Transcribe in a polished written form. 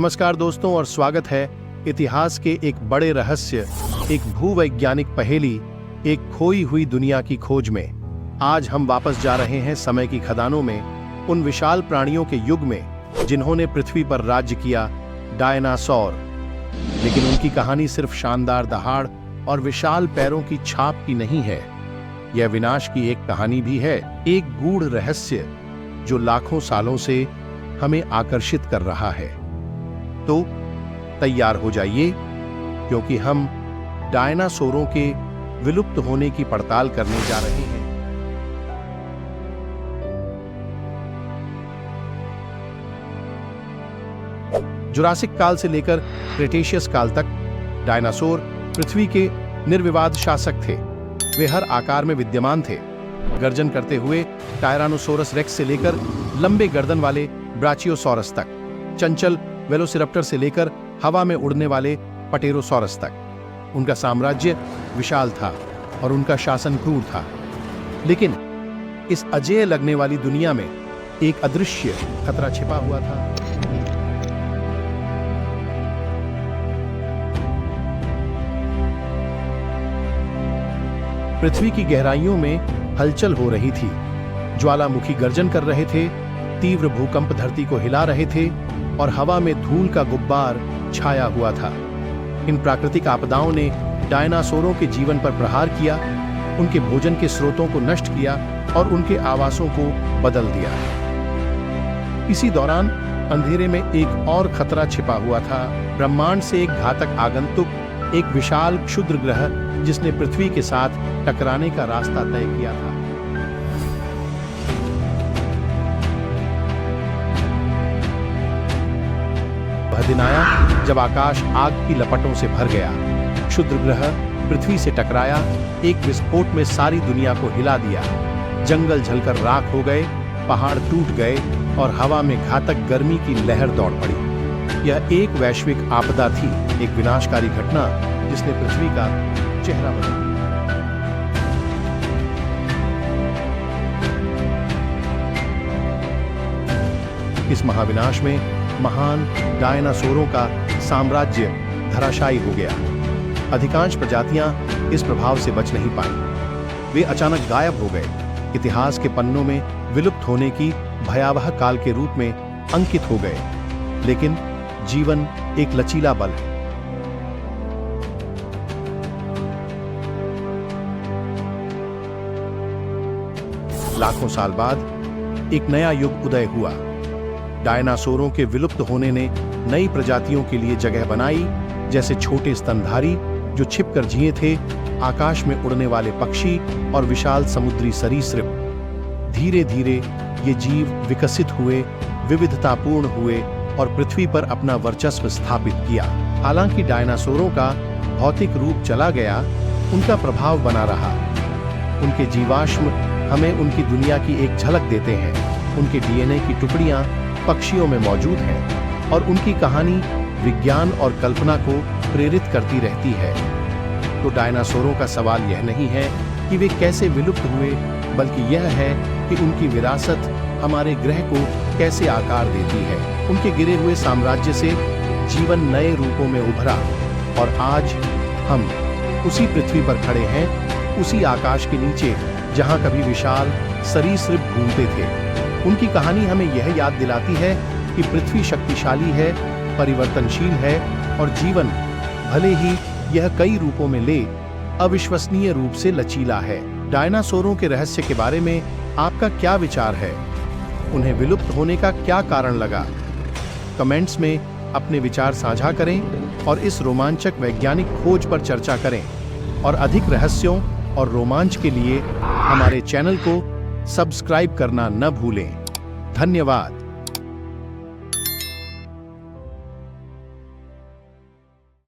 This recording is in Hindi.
नमस्कार दोस्तों और स्वागत है इतिहास के एक बड़े रहस्य, एक भूवैज्ञानिक पहेली, एक खोई हुई दुनिया की खोज में। आज हम वापस जा रहे हैं समय की खदानों में, उन विशाल प्राणियों के युग में जिन्होंने पृथ्वी पर राज्य किया, डायनासोर। लेकिन उनकी कहानी सिर्फ शानदार दहाड़ और विशाल पैरों की छाप की नहीं है। यह विनाश की एक कहानी भी है, एक गूढ़ रहस्य जो लाखों सालों से हमें आकर्षित कर रहा है। तो तैयार हो जाइए, क्योंकि हम डायनासोरों के विलुप्त होने की पड़ताल करने जा रहे हैं। जुरासिक काल से लेकर क्रेटेशियस काल तक डायनासोर पृथ्वी के निर्विवाद शासक थे। वे हर आकार में विद्यमान थे, गर्जन करते हुए टायरानोसोरस रेक्स से लेकर लंबे गर्दन वाले ब्राचियोसॉरस तक, चंचल वेलोसिरप्टर से लेकर हवा में उड़ने वाले पटेरोसॉरस तक। उनका साम्राज्य विशाल था और उनका शासन क्रूर था। लेकिन इस अजेय लगने वाली दुनिया में एक अदृश्य खतरा छिपा हुआ था। पृथ्वी की गहराइयों में हलचल हो रही थी। ज्वालामुखी गर्जन कर रहे थे, तीव्र भूकंप धरती को हिला रहे थे और हवा में धूल का गुब्बार छाया हुआ था। इन प्राकृतिक आपदाओं ने डायनासोरों के जीवन पर प्रहार किया, उनके भोजन के स्रोतों को नष्ट किया और उनके आवासों को बदल दिया। इसी दौरान अंधेरे में एक और खतरा छिपा हुआ था, ब्रह्मांड से एक घातक आगंतुक, एक विशाल क्षुद्र ग्रह जिसने पृथ्वी के साथ टकराने का रास्ता तय किया था। वह दिन आया जब आकाश आग की लपटों से भर गया। क्षुद्र ग्रह पृथ्वी से टकराया, एक विस्फोट में सारी दुनिया को हिला दिया। जंगल जलकर राख हो गए, पहाड़ टूट गए और हवा में घातक गर्मी की लहर दौड़ पड़ी। यह एक वैश्विक आपदा थी, एक विनाशकारी घटना जिसने पृथ्वी का चेहरा बदल दिया। इस महाविनाश में महान डायनासोरों का साम्राज्य धराशायी हो गया। अधिकांश प्रजातियां इस प्रभाव से बच नहीं पाईं। वे अचानक गायब हो गए, इतिहास के पन्नों में विलुप्त होने की भयावह काल के रूप में अंकित हो गए। लेकिन जीवन एक लचीला बल है। लाखों साल बाद एक नया युग उदय हुआ। डायनासोरों के विलुप्त होने ने नई प्रजातियों के लिए जगह बनाई, जैसे छोटे स्तनधारी जो छिपकर जिए थे, आकाश में उड़ने वाले पक्षी और विशाल समुद्री सरीसृप। धीरे धीरे ये जीव विकसित हुए, विविधतापूर्ण हुए और पृथ्वी पर अपना वर्चस्व स्थापित किया। हालांकि डायनासोरों का भौतिक रूप चला गया, उनका प्रभाव बना रहा। उनके जीवाश्म हमें उनकी दुनिया की एक झलक देते हैं। उनके डीएनए की टुकड़ियां पक्षियों में मौजूद हैं और उनकी कहानी विज्ञान और कल्पना को प्रेरित करती रहती है। तो डायनासोरों का सवाल यह नहीं है कि वे कैसे विलुप्त हुए, बल्कि यह है कि उनकी विरासत हमारे ग्रह को कैसे आकार देती है। उनके गिरे हुए साम्राज्य से जीवन नए रूपों में उभरा और आज हम उसी पृथ्वी पर खड़े हैं, उसी आकाश के नीचे जहां कभी विशाल सरीसृप घूमते थे। उनकी कहानी हमें यह याद दिलाती है कि पृथ्वी शक्तिशाली है, परिवर्तनशील है और जीवन, भले ही यह कई रूपों में ले, अविश्वसनीय रूप से लचीला है। डायनासोरों के रहस्य के बारे में आपका क्या विचार है? उन्हें विलुप्त होने का क्या कारण लगा? कमेंट्स में अपने विचार साझा करें और इस रोमांचक वैज्ञानिक खोज पर चर्चा करें। और अधिक रहस्यों और रोमांच के लिए हमारे चैनल को सब्सक्राइब करना न भूलें। धन्यवाद।